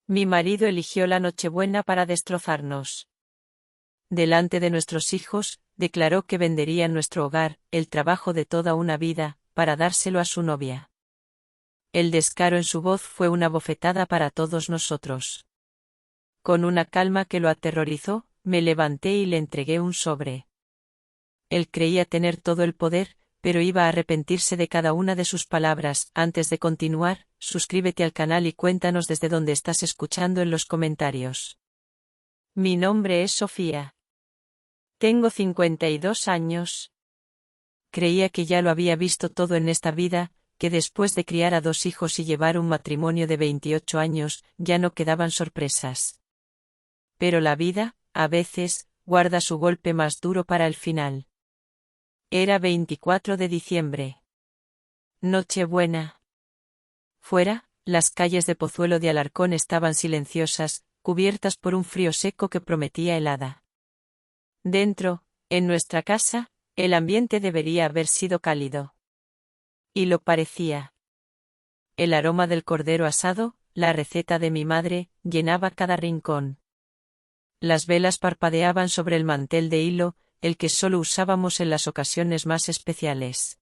Mi marido eligió la Nochebuena para destrozarnos. Delante de nuestros hijos, declaró que vendería nuestro hogar, el trabajo de toda una vida, para dárselo a su novia. El descaro en su voz fue una bofetada para todos nosotros. Con una calma que lo aterrorizó, me levanté y le entregué un sobre. Él creía tener todo el poder, pero iba a arrepentirse de cada una de sus palabras. Antes de continuar, suscríbete al canal y cuéntanos desde dónde estás escuchando en los comentarios. Mi nombre es Sofía. Tengo 52 años. Creía que ya lo había visto todo en esta vida, que después de criar a 2 hijos y llevar un matrimonio de 28 años, ya no quedaban sorpresas. Pero la vida, a veces, guarda su golpe más duro para el final. Era 24 de diciembre. Nochebuena. Fuera, las calles de Pozuelo de Alarcón estaban silenciosas, cubiertas por un frío seco que prometía helada. Dentro, en nuestra casa, el ambiente debería haber sido cálido. Y lo parecía. El aroma del cordero asado, la receta de mi madre, llenaba cada rincón. Las velas parpadeaban sobre el mantel de hilo, el que solo usábamos en las ocasiones más especiales.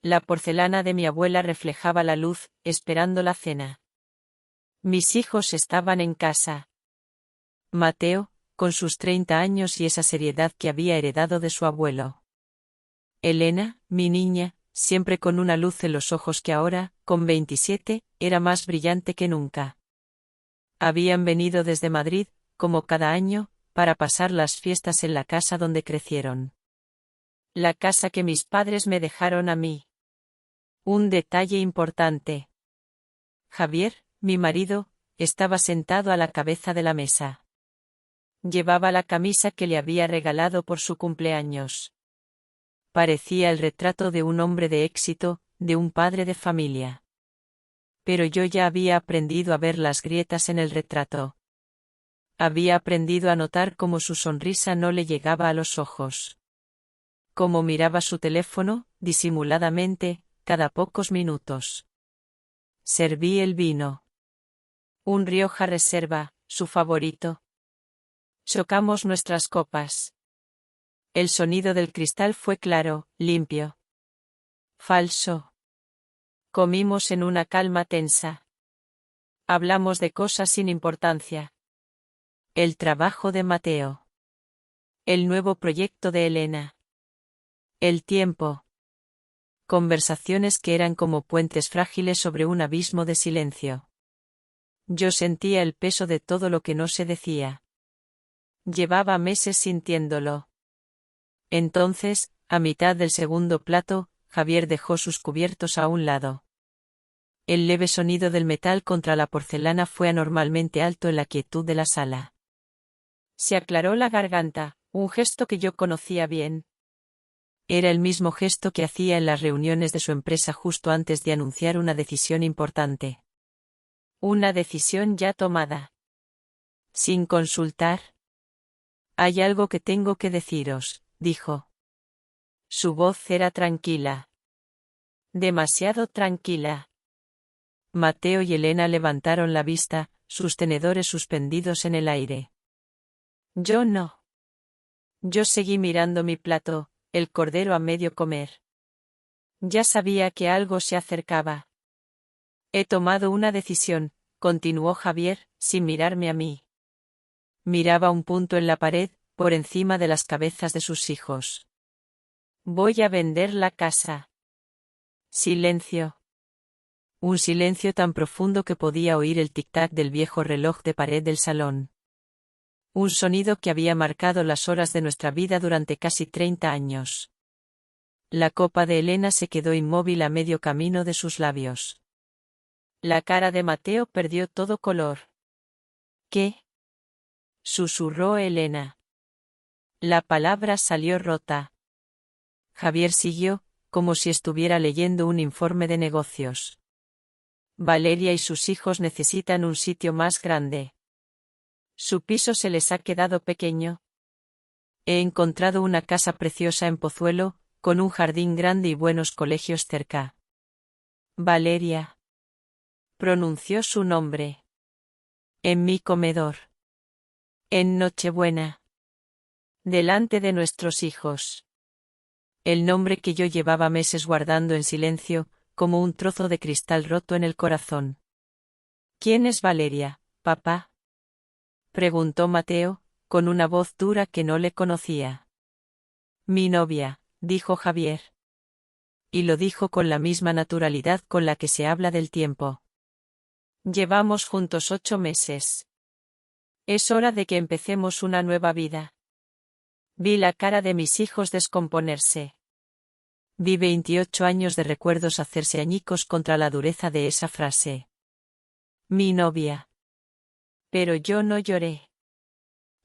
La porcelana de mi abuela reflejaba la luz, esperando la cena. Mis hijos estaban en casa. Mateo, con sus 30 años y esa seriedad que había heredado de su abuelo. Elena, mi niña, siempre con una luz en los ojos que ahora, con 27, era más brillante que nunca. Habían venido desde Madrid, como cada año, para pasar las fiestas en la casa donde crecieron. La casa que mis padres me dejaron a mí. Un detalle importante. Javier, mi marido, estaba sentado a la cabeza de la mesa. Llevaba la camisa que le había regalado por su cumpleaños. Parecía el retrato de un hombre de éxito, de un padre de familia. Pero yo ya había aprendido a ver las grietas en el retrato. Había aprendido a notar cómo su sonrisa no le llegaba a los ojos. Cómo miraba su teléfono, disimuladamente, cada pocos minutos. Serví el vino. Un Rioja Reserva, su favorito. Chocamos nuestras copas. El sonido del cristal fue claro, limpio. Falso. Comimos en una calma tensa. Hablamos de cosas sin importancia. El trabajo de Mateo. El nuevo proyecto de Elena. El tiempo. Conversaciones que eran como puentes frágiles sobre un abismo de silencio. Yo sentía el peso de todo lo que no se decía. Llevaba meses sintiéndolo. Entonces, a mitad del segundo plato, Javier dejó sus cubiertos a un lado. El leve sonido del metal contra la porcelana fue anormalmente alto en la quietud de la sala. Se aclaró la garganta, un gesto que yo conocía bien. Era el mismo gesto que hacía en las reuniones de su empresa justo antes de anunciar una decisión importante. Una decisión ya tomada. Sin consultar. Hay algo que tengo que deciros, dijo. Su voz era tranquila. Demasiado tranquila. Mateo y Elena levantaron la vista, sus tenedores suspendidos en el aire. Yo no. Yo seguí mirando mi plato, el cordero a medio comer. Ya sabía que algo se acercaba. He tomado una decisión, continuó Javier, sin mirarme a mí. Miraba un punto en la pared, por encima de las cabezas de sus hijos. Voy a vender la casa. Silencio. Un silencio tan profundo que podía oír el tic-tac del viejo reloj de pared del salón. Un sonido que había marcado las horas de nuestra vida durante casi 30 años. La copa de Elena se quedó inmóvil a medio camino de sus labios. La cara de Mateo perdió todo color. ¿Qué? Susurró Elena. La palabra salió rota. Javier siguió, como si estuviera leyendo un informe de negocios. Valeria y sus hijos necesitan un sitio más grande. Su piso se les ha quedado pequeño. He encontrado una casa preciosa en Pozuelo, con un jardín grande y buenos colegios cerca. Valeria. Pronunció su nombre. En mi comedor. En Nochebuena. Delante de nuestros hijos. El nombre que yo llevaba meses guardando en silencio, como un trozo de cristal roto en el corazón. ¿Quién es Valeria, papá? Preguntó Mateo, con una voz dura que no le conocía. Mi novia, dijo Javier. Y lo dijo con la misma naturalidad con la que se habla del tiempo. Llevamos juntos 8 meses. Es hora de que empecemos una nueva vida. Vi la cara de mis hijos descomponerse. Vi 28 años de recuerdos hacerse añicos contra la dureza de esa frase. Mi novia. Pero yo no lloré.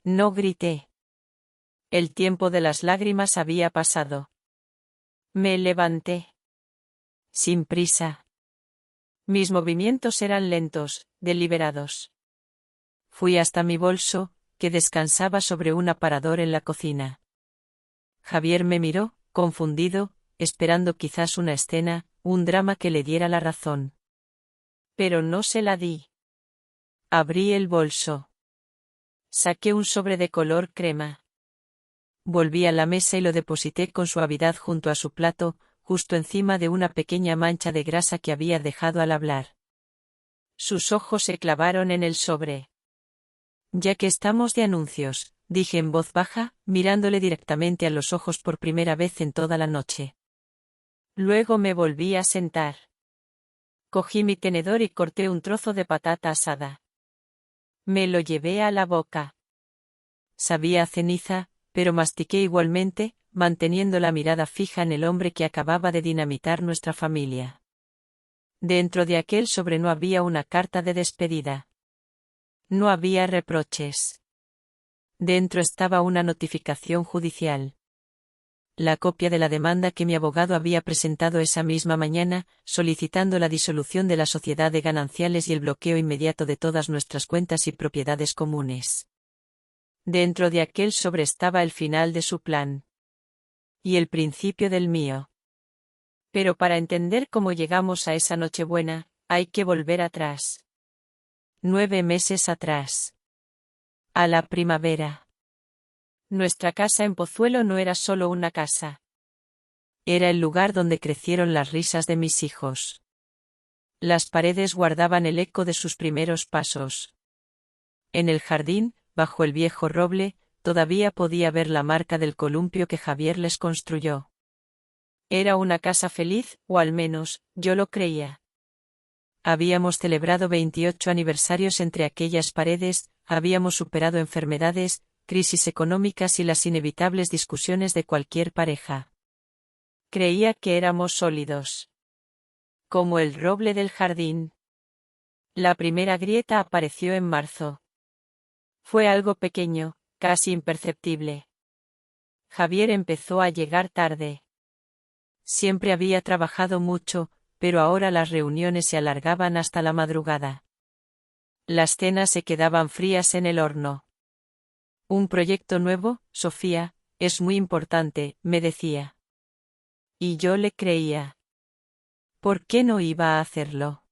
No grité. El tiempo de las lágrimas había pasado. Me levanté. Sin prisa. Mis movimientos eran lentos, deliberados. Fui hasta mi bolso, que descansaba sobre un aparador en la cocina. Javier me miró, confundido, esperando quizás una escena, un drama que le diera la razón. Pero no se la di. Abrí el bolso. Saqué un sobre de color crema. Volví a la mesa y lo deposité con suavidad junto a su plato, justo encima de una pequeña mancha de grasa que había dejado al hablar. Sus ojos se clavaron en el sobre. Ya que estamos de anuncios, dije en voz baja, mirándole directamente a los ojos por primera vez en toda la noche. Luego me volví a sentar. Cogí mi tenedor y corté un trozo de patata asada. Me lo llevé a la boca. Sabía a ceniza, pero mastiqué igualmente, manteniendo la mirada fija en el hombre que acababa de dinamitar nuestra familia. Dentro de aquel sobre no había una carta de despedida. No había reproches. Dentro estaba una notificación judicial. La copia de la demanda que mi abogado había presentado esa misma mañana, solicitando la disolución de la sociedad de gananciales y el bloqueo inmediato de todas nuestras cuentas y propiedades comunes. Dentro de aquel sobre estaba el final de su plan. Y el principio del mío. Pero para entender cómo llegamos a esa Nochebuena, hay que volver atrás. 9 meses atrás. A la primavera. Nuestra casa en Pozuelo no era solo una casa. Era el lugar donde crecieron las risas de mis hijos. Las paredes guardaban el eco de sus primeros pasos. En el jardín, bajo el viejo roble, todavía podía ver la marca del columpio que Javier les construyó. Era una casa feliz, o al menos, yo lo creía. Habíamos celebrado 28 aniversarios entre aquellas paredes, habíamos superado enfermedades, crisis económicas y las inevitables discusiones de cualquier pareja. Creía que éramos sólidos. Como el roble del jardín. La primera grieta apareció en marzo. Fue algo pequeño, casi imperceptible. Javier empezó a llegar tarde. Siempre había trabajado mucho, pero ahora las reuniones se alargaban hasta la madrugada. Las cenas se quedaban frías en el horno. Un proyecto nuevo, Sofía, es muy importante, me decía. Y yo le creía. ¿Por qué no iba a hacerlo?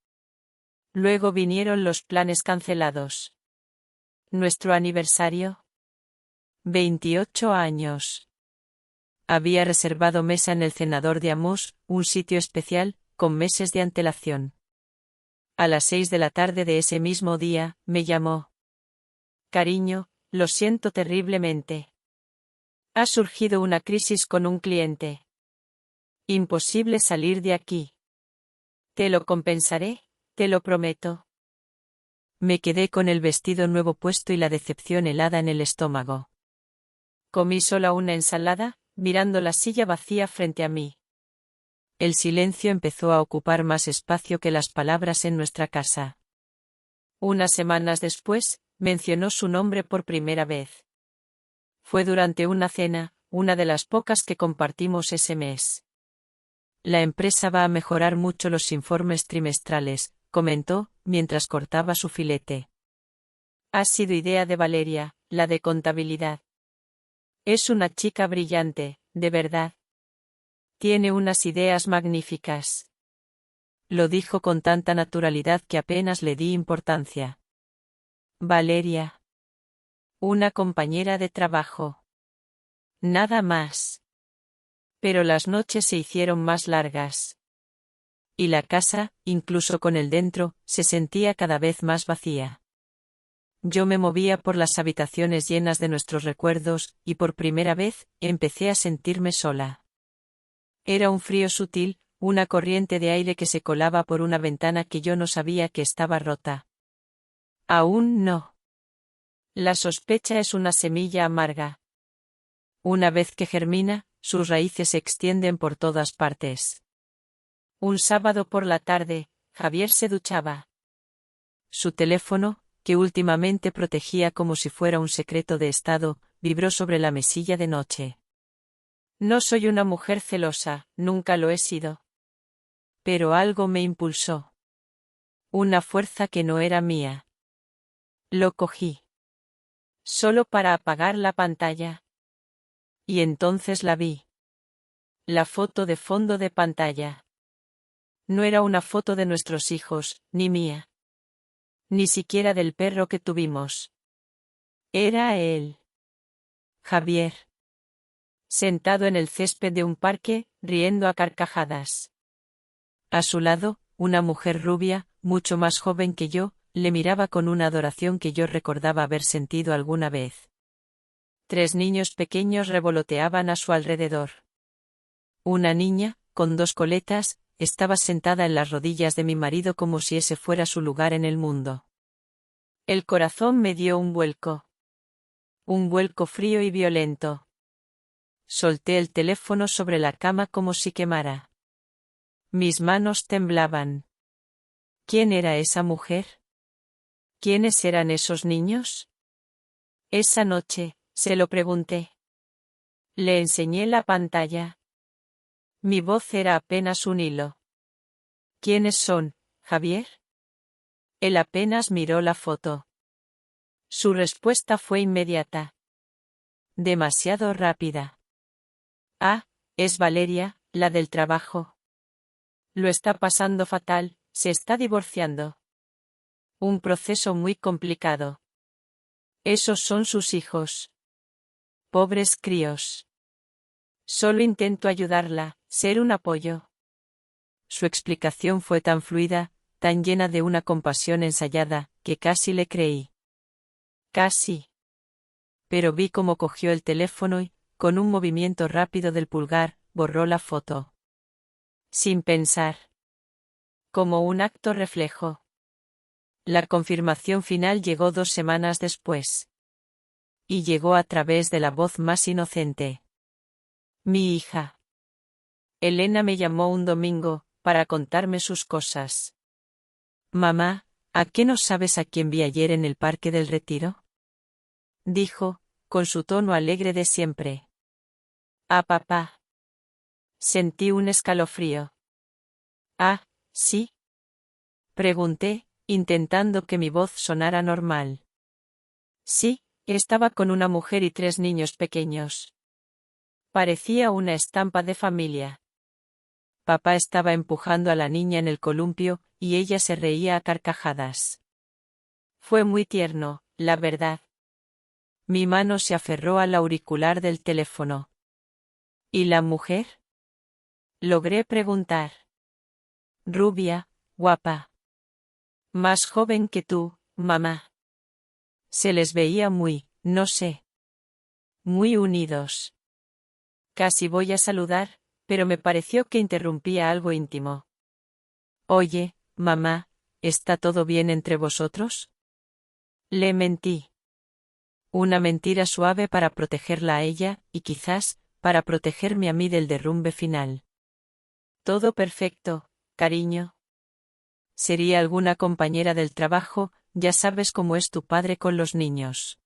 Luego vinieron los planes cancelados. ¿Nuestro aniversario? 28 años. Había reservado mesa en el cenador de Amos, un sitio especial, con meses de antelación. A las 6 de la tarde de ese mismo día, me llamó. Cariño, lo siento terriblemente. Ha surgido una crisis con un cliente. Imposible salir de aquí. Te lo compensaré, te lo prometo. Me quedé con el vestido nuevo puesto y la decepción helada en el estómago. Comí sola una ensalada, mirando la silla vacía frente a mí. El silencio empezó a ocupar más espacio que las palabras en nuestra casa. Unas semanas después, mencionó su nombre por primera vez. Fue durante una cena, una de las pocas que compartimos ese mes. La empresa va a mejorar mucho los informes trimestrales, comentó, mientras cortaba su filete. Ha sido idea de Valeria, la de contabilidad. Es una chica brillante, de verdad. Tiene unas ideas magníficas. Lo dijo con tanta naturalidad que apenas le di importancia. Valeria. Una compañera de trabajo. Nada más. Pero las noches se hicieron más largas. Y la casa, incluso con él dentro, se sentía cada vez más vacía. Yo me movía por las habitaciones llenas de nuestros recuerdos, y por primera vez, empecé a sentirme sola. Era un frío sutil, una corriente de aire que se colaba por una ventana que yo no sabía que estaba rota. Aún no. La sospecha es una semilla amarga. Una vez que germina, sus raíces se extienden por todas partes. Un sábado por la tarde, Javier se duchaba. Su teléfono, que últimamente protegía como si fuera un secreto de estado, vibró sobre la mesilla de noche. No soy una mujer celosa, nunca lo he sido. Pero algo me impulsó. Una fuerza que no era mía. Lo cogí. Solo para apagar la pantalla. Y entonces la vi. La foto de fondo de pantalla. No era una foto de nuestros hijos, ni mía. Ni siquiera del perro que tuvimos. Era él. Javier. Sentado en el césped de un parque, riendo a carcajadas. A su lado, una mujer rubia, mucho más joven que yo, le miraba con una adoración que yo recordaba haber sentido alguna vez. 3 niños pequeños revoloteaban a su alrededor. Una niña, con 2 coletas, estaba sentada en las rodillas de mi marido como si ese fuera su lugar en el mundo. El corazón me dio un vuelco. Un vuelco frío y violento. Solté el teléfono sobre la cama como si quemara. Mis manos temblaban. ¿Quién era esa mujer? ¿Quiénes eran esos niños? Esa noche, se lo pregunté. Le enseñé la pantalla. Mi voz era apenas un hilo. ¿Quiénes son, Javier? Él apenas miró la foto. Su respuesta fue inmediata. Demasiado rápida. Ah, es Valeria, la del trabajo. Lo está pasando fatal, se está divorciando. Un proceso muy complicado. Esos son sus hijos. Pobres críos. Solo intento ayudarla, ser un apoyo. Su explicación fue tan fluida, tan llena de una compasión ensayada, que casi le creí. Casi. Pero vi cómo cogió el teléfono y, con un movimiento rápido del pulgar, borró la foto. Sin pensar. Como un acto reflejo. La confirmación final llegó 2 semanas después. Y llegó a través de la voz más inocente. Mi hija. Elena me llamó un domingo, para contarme sus cosas. Mamá, ¿a qué no sabes a quién vi ayer en el Parque del Retiro? Dijo, con su tono alegre de siempre. A papá. Sentí un escalofrío. Ah, ¿sí? Pregunté, intentando que mi voz sonara normal. Sí, estaba con una mujer y 3 niños pequeños. Parecía una estampa de familia. Papá estaba empujando a la niña en el columpio, y ella se reía a carcajadas. Fue muy tierno, la verdad. Mi mano se aferró al auricular del teléfono. ¿Y la mujer? Logré preguntar. Rubia, guapa. Más joven que tú, mamá. Se les veía muy, no sé. Muy unidos. Casi voy a saludar, pero me pareció que interrumpía algo íntimo. Oye, mamá, ¿está todo bien entre vosotros? Le mentí. Una mentira suave para protegerla a ella, y quizás, para protegerme a mí del derrumbe final. Todo perfecto, cariño. Sería alguna compañera del trabajo, ya sabes cómo es tu padre con los niños.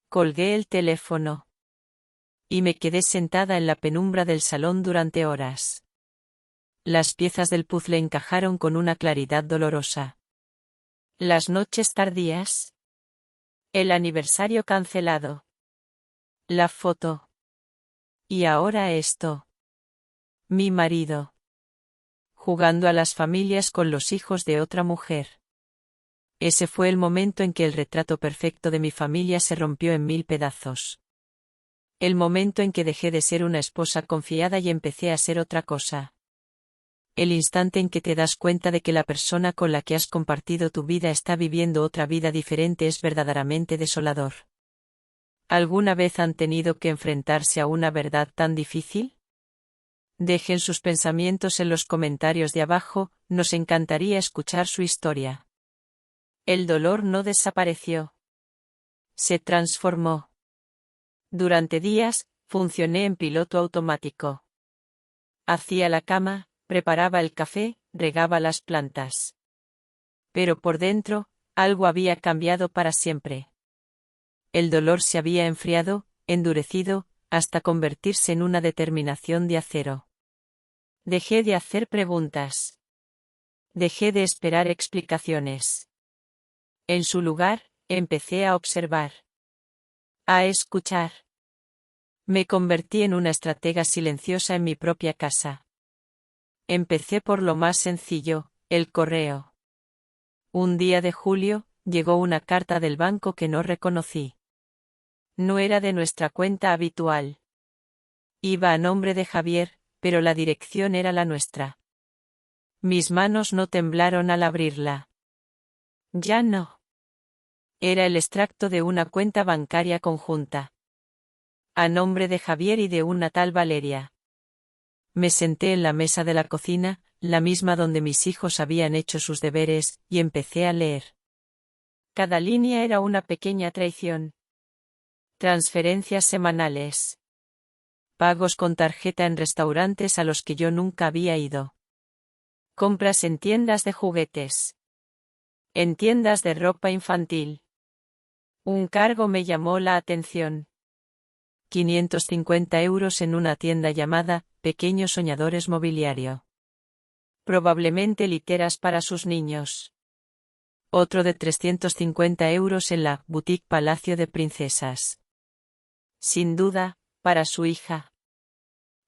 Colgué el teléfono. Y me quedé sentada en la penumbra del salón durante horas. Las piezas del puzzle encajaron con una claridad dolorosa. Las noches tardías. El aniversario cancelado. La foto. Y ahora esto. Mi marido. Jugando a las familias con los hijos de otra mujer. Ese fue el momento en que el retrato perfecto de mi familia se rompió en 1000 pedazos. El momento en que dejé de ser una esposa confiada y empecé a ser otra cosa. El instante en que te das cuenta de que la persona con la que has compartido tu vida está viviendo otra vida diferente es verdaderamente desolador. ¿Alguna vez han tenido que enfrentarse a una verdad tan difícil? Dejen sus pensamientos en los comentarios de abajo, nos encantaría escuchar su historia. El dolor no desapareció. Se transformó. Durante días, funcioné en piloto automático. Hacía la cama, preparaba el café, regaba las plantas. Pero por dentro, algo había cambiado para siempre. El dolor se había enfriado, endurecido, hasta convertirse en una determinación de acero. Dejé de hacer preguntas. Dejé de esperar explicaciones. En su lugar, empecé a observar. A escuchar. Me convertí en una estratega silenciosa en mi propia casa. Empecé por lo más sencillo, el correo. Un día de julio, llegó una carta del banco que no reconocí. No era de nuestra cuenta habitual. Iba a nombre de Javier, pero la dirección era la nuestra. Mis manos no temblaron al abrirla. Ya no. Era el extracto de una cuenta bancaria conjunta. A nombre de Javier y de una tal Valeria. Me senté en la mesa de la cocina, la misma donde mis hijos habían hecho sus deberes, y empecé a leer. Cada línea era una pequeña traición. Transferencias semanales. Pagos con tarjeta en restaurantes a los que yo nunca había ido. Compras en tiendas de juguetes. En tiendas de ropa infantil. Un cargo me llamó la atención. 550 € en una tienda llamada Pequeños Soñadores Mobiliario. Probablemente literas para sus niños. Otro de 350 € en la Boutique Palacio de Princesas. Sin duda, para su hija.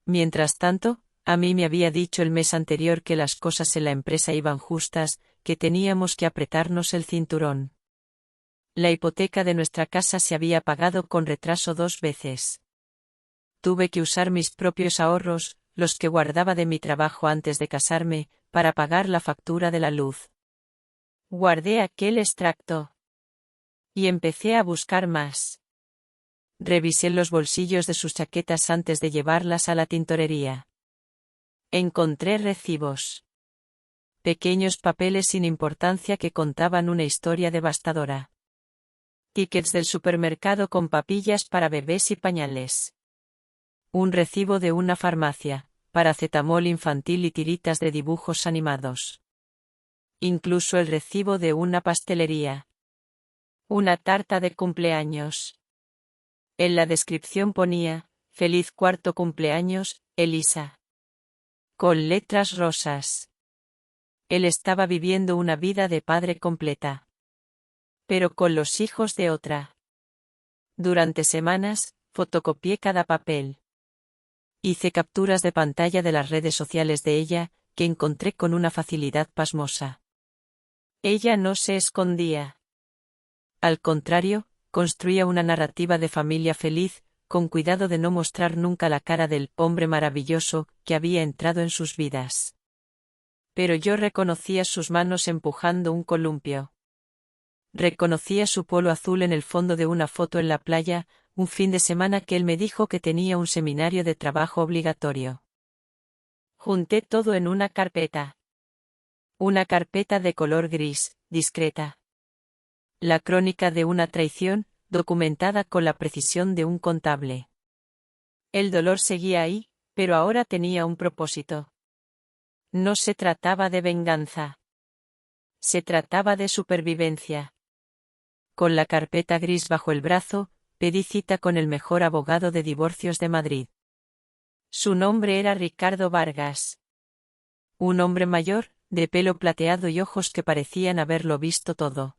Mientras tanto, a mí me había dicho el mes anterior que las cosas en la empresa iban justas, que teníamos que apretarnos el cinturón. La hipoteca de nuestra casa se había pagado con retraso 2 veces. Tuve que usar mis propios ahorros, los que guardaba de mi trabajo antes de casarme, para pagar la factura de la luz. Guardé aquel extracto. Y empecé a buscar más. Revisé los bolsillos de sus chaquetas antes de llevarlas a la tintorería. Encontré recibos. Pequeños papeles sin importancia que contaban una historia devastadora. Tickets del supermercado con papillas para bebés y pañales. Un recibo de una farmacia, paracetamol infantil y tiritas de dibujos animados. Incluso el recibo de una pastelería. Una tarta de cumpleaños. En la descripción ponía, «Feliz 4º cumpleaños, Elisa». Con letras rosas. Él estaba viviendo una vida de padre completa. Pero con los hijos de otra. Durante semanas, fotocopié cada papel. Hice capturas de pantalla de las redes sociales de ella, que encontré con una facilidad pasmosa. Ella no se escondía. Al contrario, construía una narrativa de familia feliz, con cuidado de no mostrar nunca la cara del hombre maravilloso que había entrado en sus vidas. Pero yo reconocía sus manos empujando un columpio. Reconocía su polo azul en el fondo de una foto en la playa, un fin de semana que él me dijo que tenía un seminario de trabajo obligatorio. Junté todo en una carpeta. Una carpeta de color gris, discreta. La crónica de una traición, documentada con la precisión de un contable. El dolor seguía ahí, pero ahora tenía un propósito. No se trataba de venganza. Se trataba de supervivencia. Con la carpeta gris bajo el brazo, pedí cita con el mejor abogado de divorcios de Madrid. Su nombre era Ricardo Vargas. Un hombre mayor, de pelo plateado y ojos que parecían haberlo visto todo.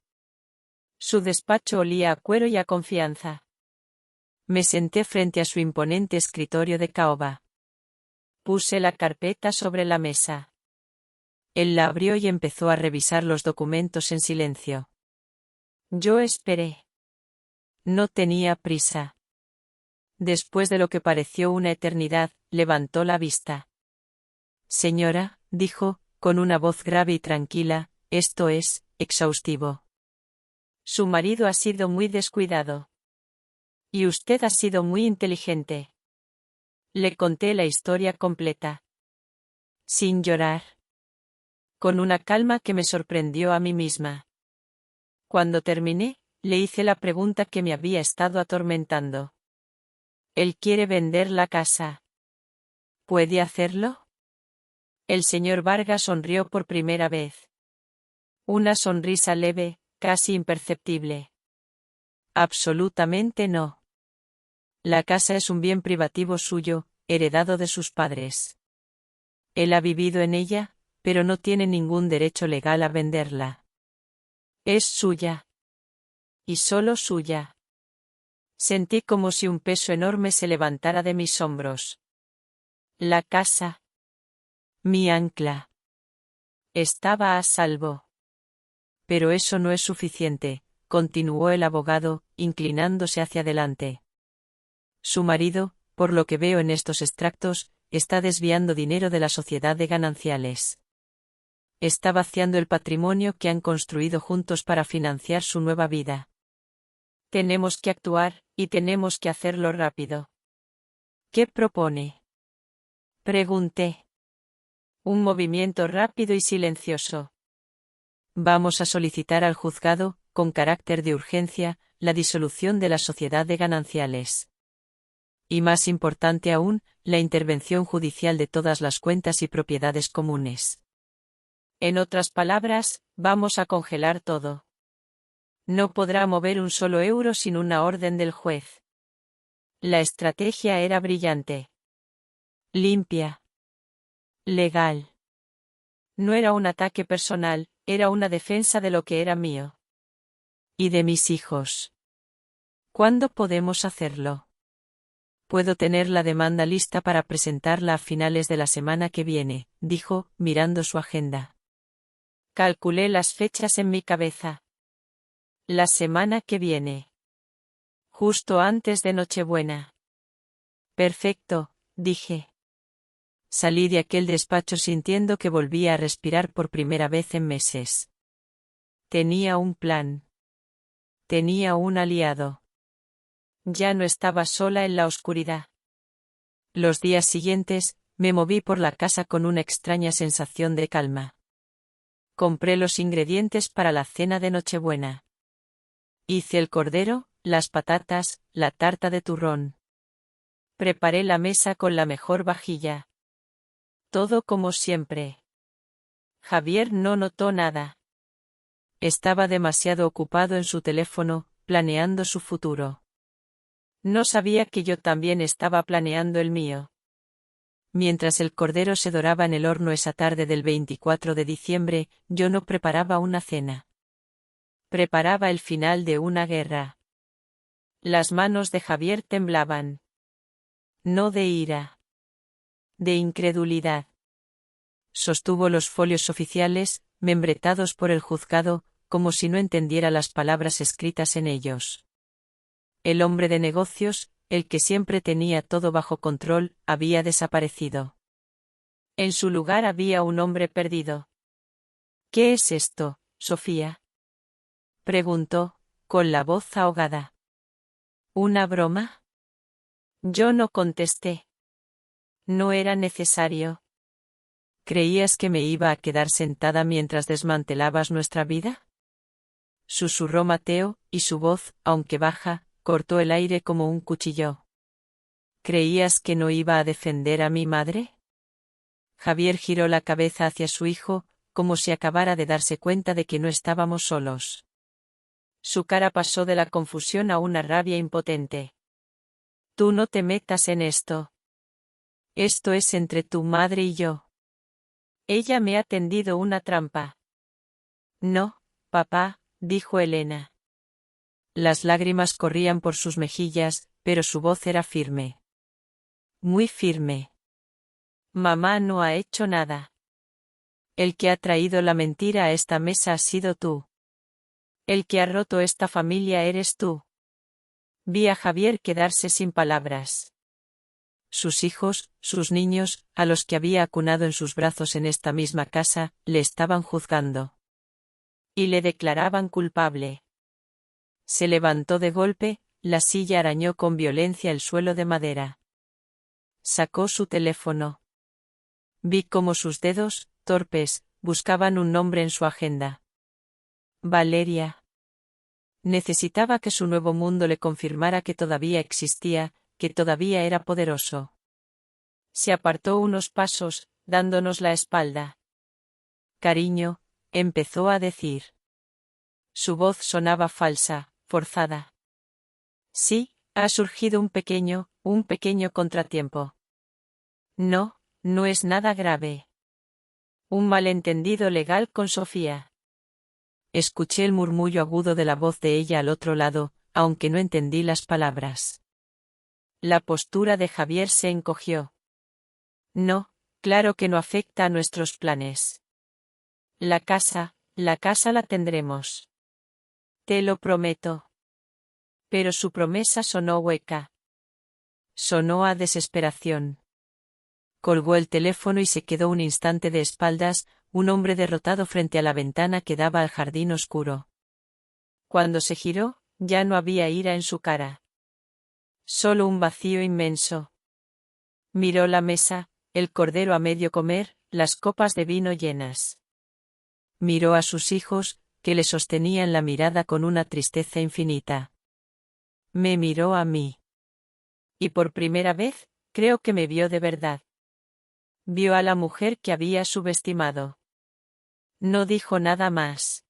Su despacho olía a cuero y a confianza. Me senté frente a su imponente escritorio de caoba. Puse la carpeta sobre la mesa. Él la abrió y empezó a revisar los documentos en silencio. Yo esperé. No tenía prisa. Después de lo que pareció una eternidad, levantó la vista. Señora, dijo, con una voz grave y tranquila, esto es exhaustivo. Su marido ha sido muy descuidado. Y usted ha sido muy inteligente. Le conté la historia completa. Sin llorar. Con una calma que me sorprendió a mí misma. Cuando terminé, le hice la pregunta que me había estado atormentando. Él quiere vender la casa. ¿Puede hacerlo? El señor Vargas sonrió por primera vez. Una sonrisa leve, casi imperceptible. Absolutamente no. La casa es un bien privativo suyo, heredado de sus padres. Él ha vivido en ella, pero no tiene ningún derecho legal a venderla. Es suya. Y solo suya. Sentí como si un peso enorme se levantara de mis hombros. La casa. Mi ancla. Estaba a salvo. Pero eso no es suficiente, continuó el abogado, inclinándose hacia adelante. Su marido, por lo que veo en estos extractos, está desviando dinero de la sociedad de gananciales. Está vaciando el patrimonio que han construido juntos para financiar su nueva vida. Tenemos que actuar, y tenemos que hacerlo rápido. ¿Qué propone? Pregunté. Un movimiento rápido y silencioso. Vamos a solicitar al juzgado, con carácter de urgencia, la disolución de la sociedad de gananciales. Y más importante aún, la intervención judicial de todas las cuentas y propiedades comunes. En otras palabras, vamos a congelar todo. No podrá mover un solo euro sin una orden del juez. La estrategia era brillante. Limpia. Legal. No era un ataque personal, era una defensa de lo que era mío. Y de mis hijos. ¿Cuándo podemos hacerlo? Puedo tener la demanda lista para presentarla a finales de la semana que viene, dijo, mirando su agenda. Calculé las fechas en mi cabeza. La semana que viene. Justo antes de Nochebuena. Perfecto, dije. Salí de aquel despacho sintiendo que volvía a respirar por primera vez en meses. Tenía un plan. Tenía un aliado. Ya no estaba sola en la oscuridad. Los días siguientes, me moví por la casa con una extraña sensación de calma. Compré los ingredientes para la cena de Nochebuena. Hice el cordero, las patatas, la tarta de turrón. Preparé la mesa con la mejor vajilla. Todo como siempre. Javier no notó nada. Estaba demasiado ocupado en su teléfono, planeando su futuro. No sabía que yo también estaba planeando el mío. Mientras el cordero se doraba en el horno esa tarde del 24 de diciembre, yo no preparaba una cena. Preparaba el final de una guerra. Las manos de Javier temblaban. No de ira. De incredulidad. Sostuvo los folios oficiales, membretados por el juzgado, como si no entendiera las palabras escritas en ellos. El hombre de negocios, el que siempre tenía todo bajo control, había desaparecido. En su lugar había un hombre perdido. ¿Qué es esto, Sofía? Preguntó, con la voz ahogada. ¿Una broma? Yo no contesté. No era necesario. ¿Creías que me iba a quedar sentada mientras desmantelabas nuestra vida? Susurró Mateo, y su voz, aunque baja, cortó el aire como un cuchillo. ¿Creías que no iba a defender a mi madre? Javier giró la cabeza hacia su hijo, como si acabara de darse cuenta de que no estábamos solos. Su cara pasó de la confusión a una rabia impotente. Tú no te metas en esto. Esto es entre tu madre y yo. Ella me ha tendido una trampa. No, papá, dijo Elena. Las lágrimas corrían por sus mejillas, pero su voz era firme. Muy firme. Mamá no ha hecho nada. El que ha traído la mentira a esta mesa has sido tú. El que ha roto esta familia eres tú. Vi a Javier quedarse sin palabras. Sus hijos, sus niños, a los que había acunado en sus brazos en esta misma casa, le estaban juzgando. Y le declaraban culpable. Se levantó de golpe, la silla arañó con violencia el suelo de madera. Sacó su teléfono. Vi cómo sus dedos, torpes, buscaban un nombre en su agenda. Valeria. Necesitaba que su nuevo mundo le confirmara que todavía existía, que todavía era poderoso. Se apartó unos pasos, dándonos la espalda. Cariño, empezó a decir. Su voz sonaba falsa, forzada. Sí, ha surgido un pequeño contratiempo. No, no es nada grave. Un malentendido legal con Sofía. Escuché el murmullo agudo de la voz de ella al otro lado, aunque no entendí las palabras. La postura de Javier se encogió. No, claro que no afecta a nuestros planes. La casa la tendremos. Te lo prometo. Pero su promesa sonó hueca. Sonó a desesperación. Colgó el teléfono y se quedó un instante de espaldas, un hombre derrotado frente a la ventana que daba al jardín oscuro. Cuando se giró, ya no había ira en su cara. Solo un vacío inmenso. Miró la mesa, el cordero a medio comer, las copas de vino llenas. Miró a sus hijos, que le sostenían la mirada con una tristeza infinita. Me miró a mí. Y por primera vez, creo que me vio de verdad. Vio a la mujer que había subestimado. No dijo nada más.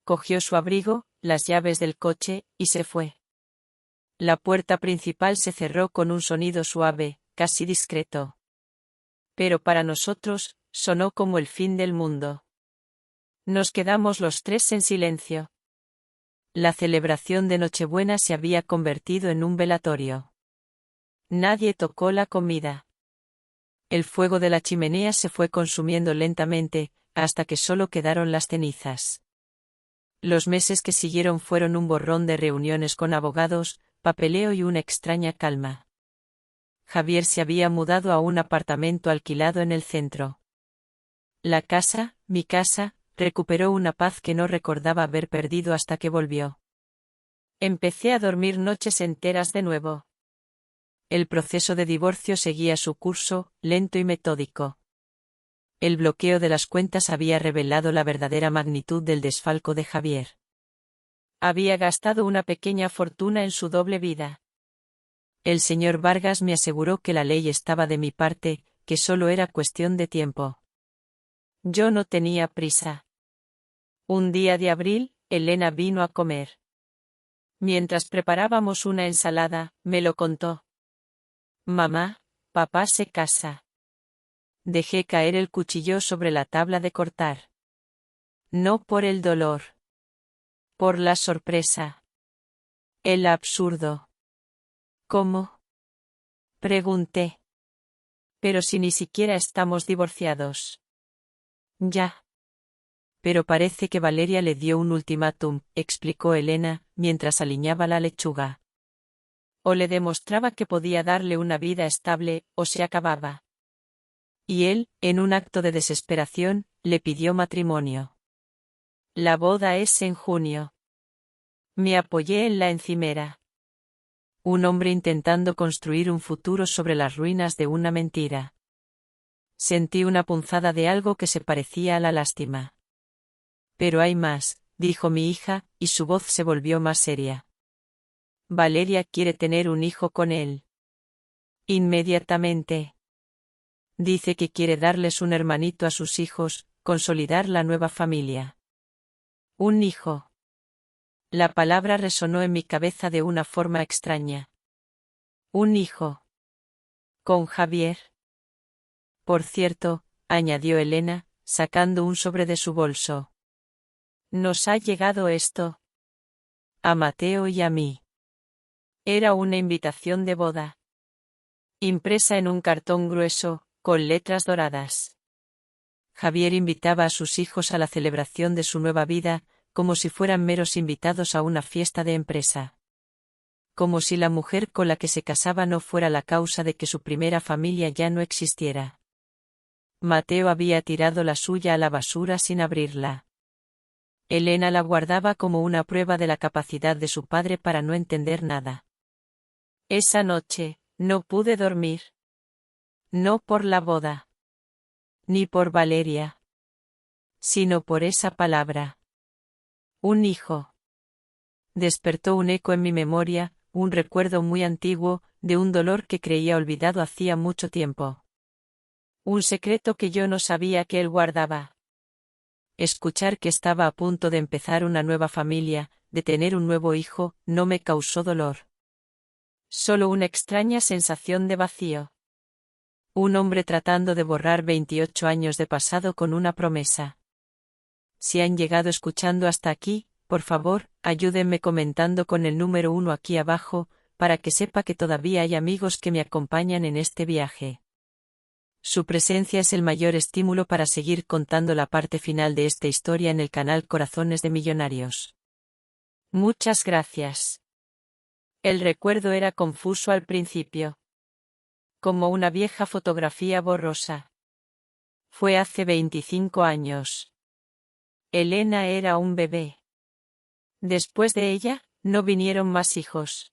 Cogió su abrigo, las llaves del coche, y se fue. La puerta principal se cerró con un sonido suave, casi discreto. Pero para nosotros, sonó como el fin del mundo. Nos quedamos los tres en silencio. La celebración de Nochebuena se había convertido en un velatorio. Nadie tocó la comida. El fuego de la chimenea se fue consumiendo lentamente, hasta que solo quedaron las cenizas. Los meses que siguieron fueron un borrón de reuniones con abogados, papeleo y una extraña calma. Javier se había mudado a un apartamento alquilado en el centro. La casa, mi casa, recuperó una paz que no recordaba haber perdido hasta que volvió. Empecé a dormir noches enteras de nuevo. El proceso de divorcio seguía su curso, lento y metódico. El bloqueo de las cuentas había revelado la verdadera magnitud del desfalco de Javier. Había gastado una pequeña fortuna en su doble vida. El señor Vargas me aseguró que la ley estaba de mi parte, que solo era cuestión de tiempo. Yo no tenía prisa. Un día de abril, Elena vino a comer. Mientras preparábamos una ensalada, me lo contó. Mamá, papá se casa. Dejé caer el cuchillo sobre la tabla de cortar. No por el dolor. Por la sorpresa. El absurdo. ¿Cómo? Pregunté. Pero si ni siquiera estamos divorciados. Ya. Pero parece que Valeria le dio un ultimátum, explicó Elena, mientras aliñaba la lechuga. O le demostraba que podía darle una vida estable, o se acababa. Y él, en un acto de desesperación, le pidió matrimonio. La boda es en junio. Me apoyé en la encimera. Un hombre intentando construir un futuro sobre las ruinas de una mentira. Sentí una punzada de algo que se parecía a la lástima. Pero hay más, dijo mi hija, y su voz se volvió más seria. Valeria quiere tener un hijo con él. Inmediatamente. Dice que quiere darles un hermanito a sus hijos, consolidar la nueva familia. Un hijo. La palabra resonó en mi cabeza de una forma extraña. Un hijo. ¿Con Javier? Por cierto, añadió Elena, sacando un sobre de su bolso. Nos ha llegado esto. A Mateo y a mí. Era una invitación de boda. Impresa en un cartón grueso, con letras doradas. Javier invitaba a sus hijos a la celebración de su nueva vida, como si fueran meros invitados a una fiesta de empresa. Como si la mujer con la que se casaba no fuera la causa de que su primera familia ya no existiera. Mateo había tirado la suya a la basura sin abrirla. Elena la guardaba como una prueba de la capacidad de su padre para no entender nada. Esa noche, no pude dormir. No por la boda. Ni por Valeria. Sino por esa palabra. Un hijo. Despertó un eco en mi memoria, un recuerdo muy antiguo, de un dolor que creía olvidado hacía mucho tiempo. Un secreto que yo no sabía que él guardaba. Escuchar que estaba a punto de empezar una nueva familia, de tener un nuevo hijo, no me causó dolor. Solo una extraña sensación de vacío. Un hombre tratando de borrar 28 años de pasado con una promesa. Si han llegado escuchando hasta aquí, por favor, ayúdenme comentando con el número 1 aquí abajo, para que sepa que todavía hay amigos que me acompañan en este viaje. Su presencia es el mayor estímulo para seguir contando la parte final de esta historia en el canal Corazones de Millonarios. Muchas gracias. El recuerdo era confuso al principio. Como una vieja fotografía borrosa. Fue hace 25 años. Elena era un bebé. Después de ella, no vinieron más hijos.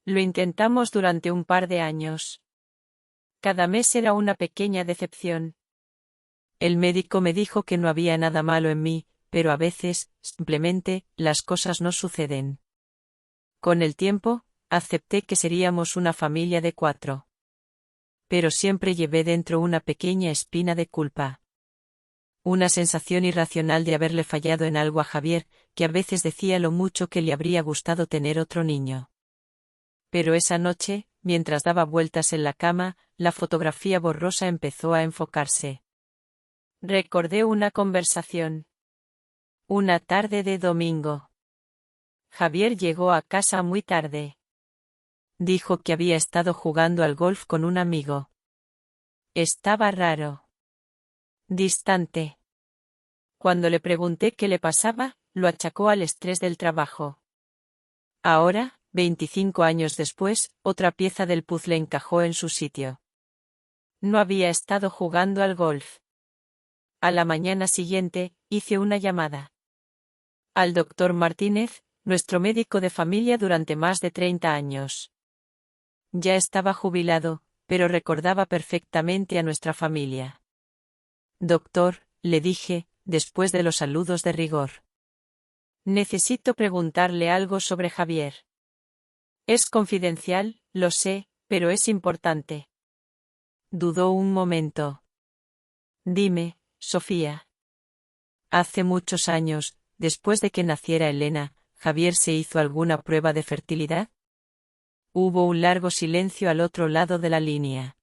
Lo intentamos durante un par de años. Cada mes era una pequeña decepción. El médico me dijo que no había nada malo en mí, pero a veces, simplemente, las cosas no suceden. Con el tiempo, acepté que seríamos una familia de 4. Pero siempre llevé dentro una pequeña espina de culpa. Una sensación irracional de haberle fallado en algo a Javier, que a veces decía lo mucho que le habría gustado tener otro niño. Pero esa noche, mientras daba vueltas en la cama, la fotografía borrosa empezó a enfocarse. Recordé una conversación. Una tarde de domingo. Javier llegó a casa muy tarde. Dijo que había estado jugando al golf con un amigo. Estaba raro. Distante. Cuando le pregunté qué le pasaba, lo achacó al estrés del trabajo. Ahora, 25 años después, otra pieza del puzzle encajó en su sitio. No había estado jugando al golf. A la mañana siguiente, hice una llamada. Al doctor Martínez, nuestro médico de familia durante más de 30 años. Ya estaba jubilado, pero recordaba perfectamente a nuestra familia. Doctor, le dije, después de los saludos de rigor. Necesito preguntarle algo sobre Javier. Es confidencial, lo sé, pero es importante. Dudó un momento. Dime, Sofía. Hace muchos años, después de que naciera Elena, ¿Javier se hizo alguna prueba de fertilidad? Hubo un largo silencio al otro lado de la línea.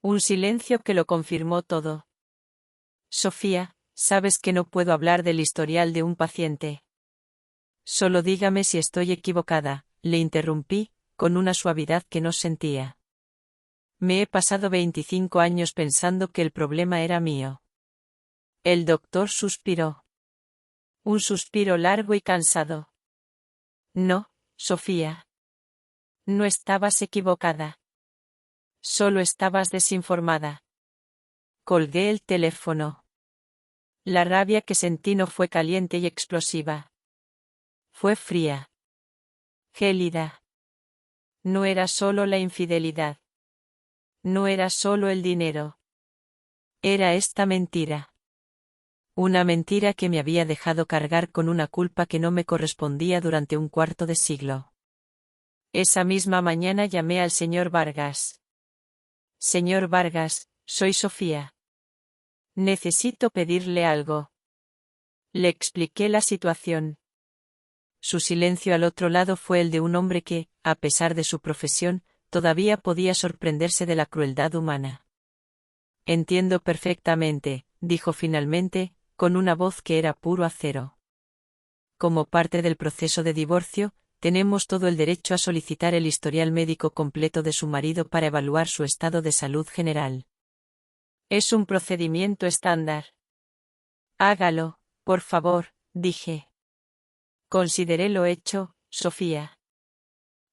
Un silencio que lo confirmó todo. Sofía, sabes que no puedo hablar del historial de un paciente. Solo dígame si estoy equivocada, le interrumpí, con una suavidad que no sentía. Me he pasado 25 años pensando que el problema era mío. El doctor suspiró. Un suspiro largo y cansado. No, Sofía. No estabas equivocada. Solo estabas desinformada. Colgué el teléfono. La rabia que sentí no fue caliente y explosiva. Fue fría. Gélida. No era solo la infidelidad. No era solo el dinero. Era esta mentira. Una mentira que me había dejado cargar con una culpa que no me correspondía durante un cuarto de siglo. Esa misma mañana llamé al señor Vargas. Señor Vargas, soy Sofía. Necesito pedirle algo. Le expliqué la situación. Su silencio al otro lado fue el de un hombre que, a pesar de su profesión, todavía podía sorprenderse de la crueldad humana. Entiendo perfectamente, dijo finalmente, con una voz que era puro acero. Como parte del proceso de divorcio, tenemos todo el derecho a solicitar el historial médico completo de su marido para evaluar su estado de salud general. Es un procedimiento estándar. Hágalo, por favor, dije. Consideré lo hecho, Sofía.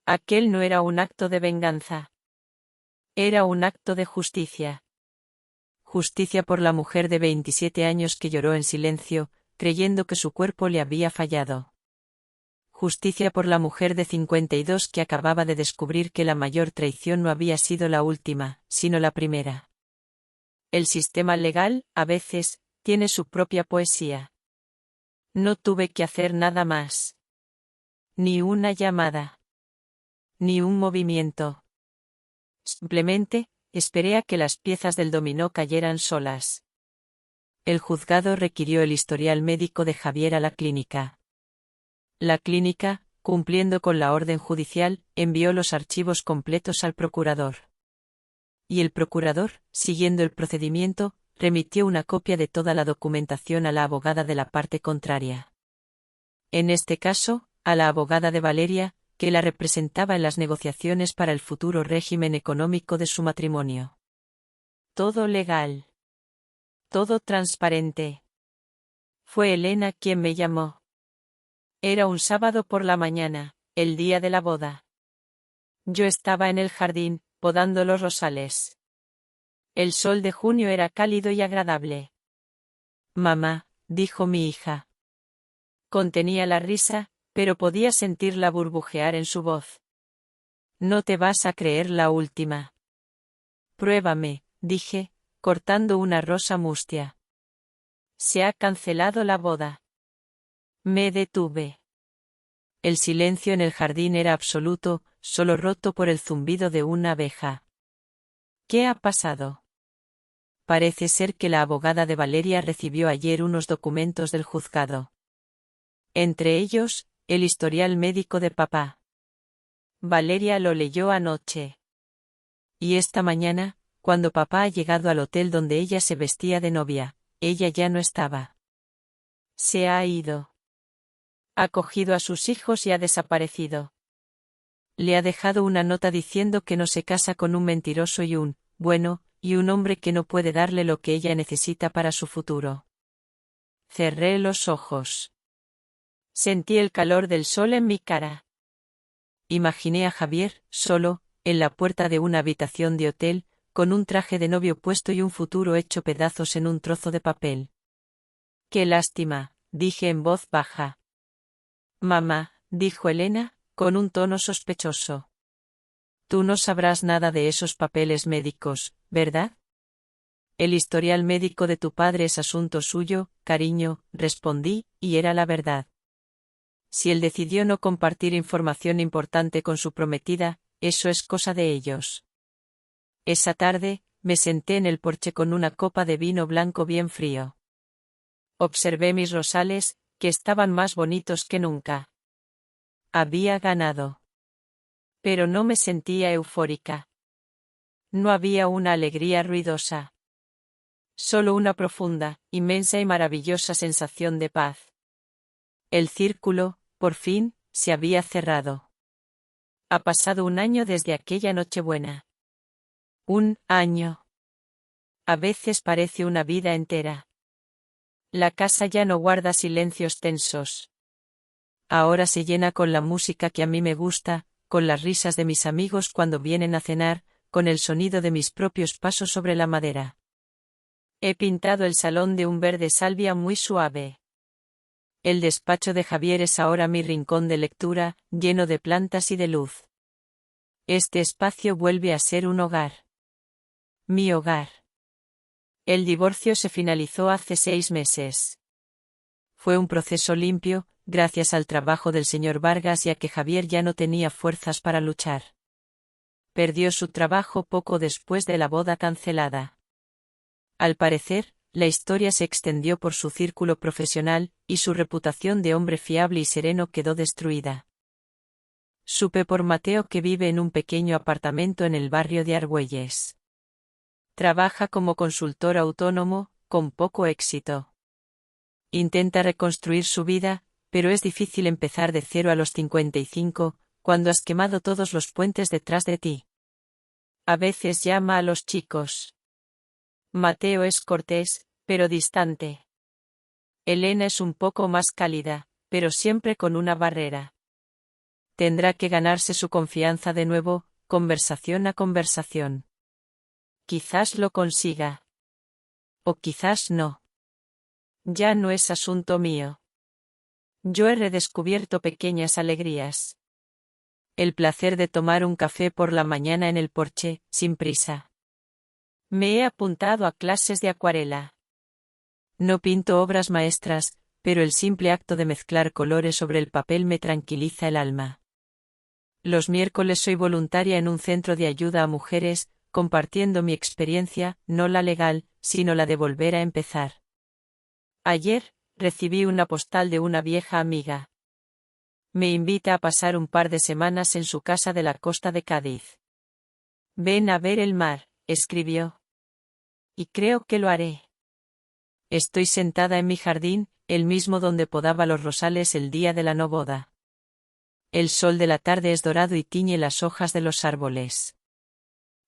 Aquel no era un acto de venganza. Era un acto de justicia. Justicia por la mujer de 27 años que lloró en silencio, creyendo que su cuerpo le había fallado. Justicia por la mujer de 52 que acababa de descubrir que la mayor traición no había sido la última, sino la primera. El sistema legal, a veces, tiene su propia poesía. No tuve que hacer nada más. Ni una llamada. Ni un movimiento. Simplemente, esperé a que las piezas del dominó cayeran solas. El juzgado requirió el historial médico de Javier a la clínica. La clínica, cumpliendo con la orden judicial, envió los archivos completos al procurador. Y el procurador, siguiendo el procedimiento, remitió una copia de toda la documentación a la abogada de la parte contraria. En este caso, a la abogada de Valeria, que la representaba en las negociaciones para el futuro régimen económico de su matrimonio. Todo legal. Todo transparente. Fue Elena quien me llamó. Era un sábado por la mañana, el día de la boda. Yo estaba en el jardín, podando los rosales. El sol de junio era cálido y agradable. Mamá, dijo mi hija. Contenía la risa, pero podía sentirla burbujear en su voz. No te vas a creer la última. Pruébame, dije, cortando una rosa mustia. Se ha cancelado la boda. Me detuve. El silencio en el jardín era absoluto, solo roto por el zumbido de una abeja. ¿Qué ha pasado? Parece ser que la abogada de Valeria recibió ayer unos documentos del juzgado. Entre ellos, el historial médico de papá. Valeria lo leyó anoche. Y esta mañana, cuando papá ha llegado al hotel donde ella se vestía de novia, ella ya no estaba. Se ha ido. Ha cogido a sus hijos y ha desaparecido. Le ha dejado una nota diciendo que no se casa con un mentiroso y un hombre que no puede darle lo que ella necesita para su futuro. Cerré los ojos. Sentí el calor del sol en mi cara. Imaginé a Javier, solo, en la puerta de una habitación de hotel, con un traje de novio puesto y un futuro hecho pedazos en un trozo de papel. Qué lástima, dije en voz baja. Mamá, dijo Elena, con un tono sospechoso. Tú no sabrás nada de esos papeles médicos, ¿verdad? El historial médico de tu padre es asunto suyo, cariño, respondí, y era la verdad. Si él decidió no compartir información importante con su prometida, eso es cosa de ellos. Esa tarde, me senté en el porche con una copa de vino blanco bien frío. Observé mis rosales, que estaban más bonitos que nunca. Había ganado. Pero no me sentía eufórica. No había una alegría ruidosa. Solo una profunda, inmensa y maravillosa sensación de paz. El círculo, por fin, se había cerrado. Ha pasado un año desde aquella Nochebuena. Un año. A veces parece una vida entera. La casa ya no guarda silencios tensos. Ahora se llena con la música que a mí me gusta, con las risas de mis amigos cuando vienen a cenar, con el sonido de mis propios pasos sobre la madera. He pintado el salón de un verde salvia muy suave. El despacho de Javier es ahora mi rincón de lectura, lleno de plantas y de luz. Este espacio vuelve a ser un hogar. Mi hogar. El divorcio se finalizó hace 6 meses. Fue un proceso limpio, gracias al trabajo del señor Vargas y a que Javier ya no tenía fuerzas para luchar. Perdió su trabajo poco después de la boda cancelada. Al parecer, la historia se extendió por su círculo profesional, y su reputación de hombre fiable y sereno quedó destruida. Supe por Mateo que vive en un pequeño apartamento en el barrio de Argüelles. Trabaja como consultor autónomo, con poco éxito. Intenta reconstruir su vida, pero es difícil empezar de cero a los 55, cuando has quemado todos los puentes detrás de ti. A veces llama a los chicos. Mateo es cortés, pero distante. Elena es un poco más cálida, pero siempre con una barrera. Tendrá que ganarse su confianza de nuevo, conversación a conversación. Quizás lo consiga. O quizás no. Ya no es asunto mío. Yo he redescubierto pequeñas alegrías. El placer de tomar un café por la mañana en el porche, sin prisa. Me he apuntado a clases de acuarela. No pinto obras maestras, pero el simple acto de mezclar colores sobre el papel me tranquiliza el alma. Los miércoles soy voluntaria en un centro de ayuda a mujeres, compartiendo mi experiencia, no la legal, sino la de volver a empezar. Ayer, recibí una postal de una vieja amiga. Me invita a pasar un par de semanas en su casa de la costa de Cádiz. Ven a ver el mar, escribió. Y creo que lo haré. Estoy sentada en mi jardín, el mismo donde podaba los rosales el día de la no boda. El sol de la tarde es dorado y tiñe las hojas de los árboles.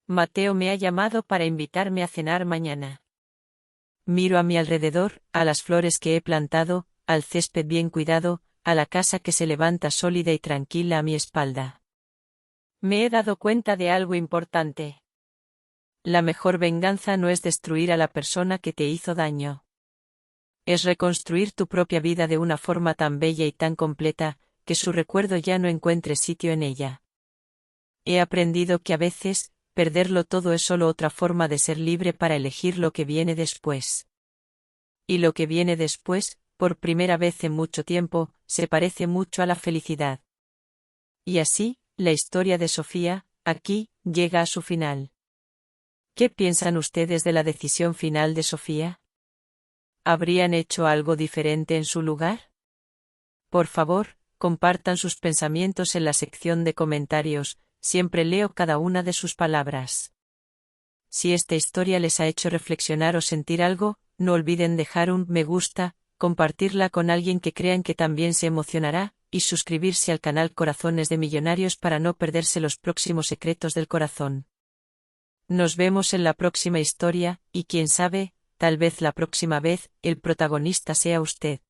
Mateo me ha llamado para invitarme a cenar mañana. Miro a mi alrededor, a las flores que he plantado, al césped bien cuidado, a la casa que se levanta sólida y tranquila a mi espalda. Me he dado cuenta de algo importante. La mejor venganza no es destruir a la persona que te hizo daño. Es reconstruir tu propia vida de una forma tan bella y tan completa, que su recuerdo ya no encuentre sitio en ella. He aprendido que a veces, perderlo todo es solo otra forma de ser libre para elegir lo que viene después. Y lo que viene después, por primera vez en mucho tiempo, se parece mucho a la felicidad. Y así, la historia de Sofía, aquí, llega a su final. ¿Qué piensan ustedes de la decisión final de Sofía? ¿Habrían hecho algo diferente en su lugar? Por favor, compartan sus pensamientos en la sección de comentarios, siempre leo cada una de sus palabras. Si esta historia les ha hecho reflexionar o sentir algo, no olviden dejar un me gusta, compartirla con alguien que crean que también se emocionará, y suscribirse al canal Corazones de Millonarios para no perderse los próximos secretos del corazón. Nos vemos en la próxima historia, y quién sabe, tal vez la próxima vez, el protagonista sea usted.